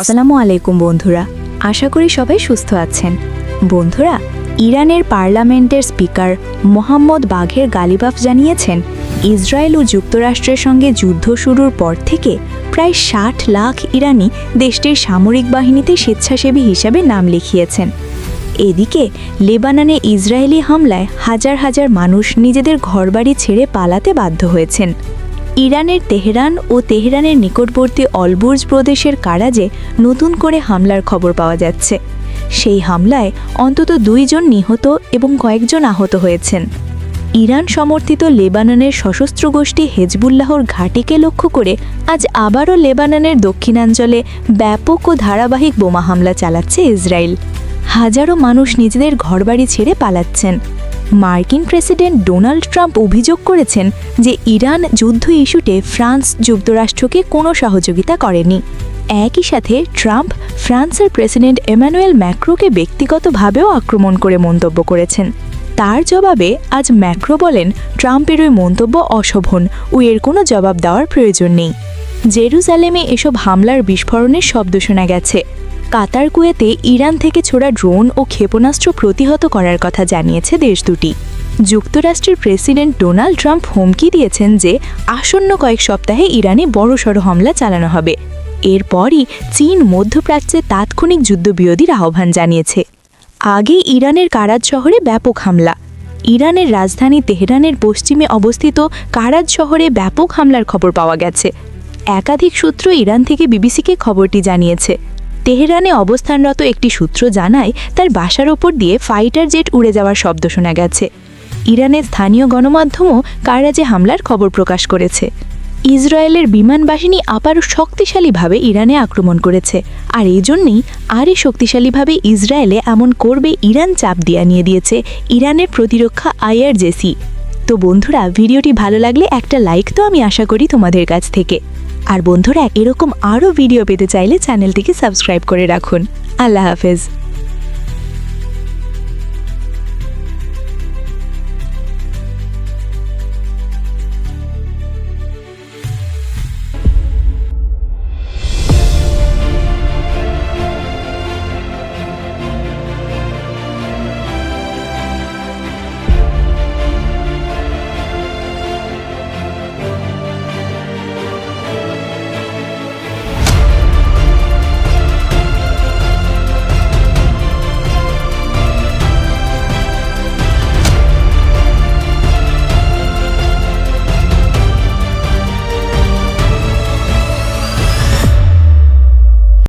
আসসালামু আলাইকুম বন্ধুরা, আশা করি সবাই সুস্থ আছেন। বন্ধুরা, ইরানের পার্লামেন্টের স্পিকার মোহাম্মদ বাঘের গালিবাফ জানিয়েছেন, ইসরায়েল ও যুক্তরাষ্ট্রের সঙ্গে যুদ্ধ শুরুর পর থেকে প্রায় ৬০ লাখ ইরানি দেশটির সামরিক বাহিনীতে স্বেচ্ছাসেবী হিসাবে নাম লিখিয়েছেন। এদিকে লেবাননে ইসরায়েলি হামলায় হাজার হাজার মানুষ নিজেদের ঘরবাড়ি ছেড়ে পালাতে বাধ্য হয়েছেন। ইরানের তেহরান ও তেহরানের নিকটবর্তী অলবুর্জ প্রদেশের কারাজে নতুন করে হামলার খবর পাওয়া যাচ্ছে। সেই হামলায় অন্তত ২ জন নিহত এবং কয়েকজন আহত হয়েছেন। ইরান সমর্থিত লেবাননের সশস্ত্র গোষ্ঠী হেজবুল্লাহর ঘাঁটিকে লক্ষ্য করে আজ আবারও লেবাননের দক্ষিণাঞ্চলে ব্যাপক ও ধারাবাহিক বোমা হামলা চালাচ্ছে ইসরায়েল। হাজারো মানুষ নিজেদের ঘরবাড়ি ছেড়ে পালাচ্ছেন। মার্কিন প্রেসিডেন্ট ডোনাল্ড ট্রাম্প অভিযোগ করেছেন যে ইরান যুদ্ধ ইস্যুতে ফ্রান্স যুক্তরাষ্ট্রকে কোনো সহযোগিতা করেনি। একই সাথে ট্রাম্প ফ্রান্সের প্রেসিডেন্ট এমানুয়েল ম্যাক্রোকে ব্যক্তিগতভাবেও আক্রমণ করে মন্তব্য করেছেন। তার জবাবে আজ ম্যাক্রো বলেন, ট্রাম্পের ওই মন্তব্য অশোভন ও এর কোনো জবাব দেওয়ার প্রয়োজন নেই। জেরুজালেমে এসব হামলার বিস্ফোরণের শব্দ শোনা গেছে। কাতার কুয়েতে ইরান থেকে ছোড়া ড্রোন ও ক্ষেপণাস্ত্র প্রতিহত করার কথা জানিয়েছে দেশ দুটি। যুক্তরাষ্ট্রের প্রেসিডেন্ট ডোনাল্ড ট্রাম্প হুমকি দিয়েছেন যে আসন্ন কয়েক সপ্তাহে ইরানে বড়সড় হামলা চালানো হবে। এরপরই চীন মধ্যপ্রাচ্যে তাৎক্ষণিক যুদ্ধবিরতির আহ্বান জানিয়েছে। আগে ইরানের কারাজ শহরে ব্যাপক হামলা। ইরানের রাজধানী তেহরানের পশ্চিমে অবস্থিত কারাজ শহরে ব্যাপক হামলার খবর পাওয়া গেছে। একাধিক সূত্র ইরান থেকে বিবিসিকে খবরটি জানিয়েছে। তেহরানে অবস্থানরত একটি সূত্র জানায়, তার বাসার ওপর দিয়ে ফাইটার জেট উড়ে যাওয়ার শব্দ শোনা গেছে। ইরানের স্থানীয় গণমাধ্যমও কারাজে হামলার খবর প্রকাশ করেছে। ইসরায়েলের বিমান বাহিনী আবারও শক্তিশালীভাবে ইরানে আক্রমণ করেছে, আর এই জন্যেই আরও শক্তিশালীভাবে ইসরায়েলে এমন করবে ইরান চাপ নিয়ে দিয়েছে ইরানের প্রতিরক্ষা IRGC। তো বন্ধুরা, ভিডিওটি ভালো লাগলে একটা লাইক তো আমি আশা করি তোমাদের কাছ থেকে। আর বন্ধুরা, এরকম আরও ভিডিও পেতে চাইলে চ্যানেলটিকে সাবস্ক্রাইব করে রাখুন। আল্লাহ হাফেজ।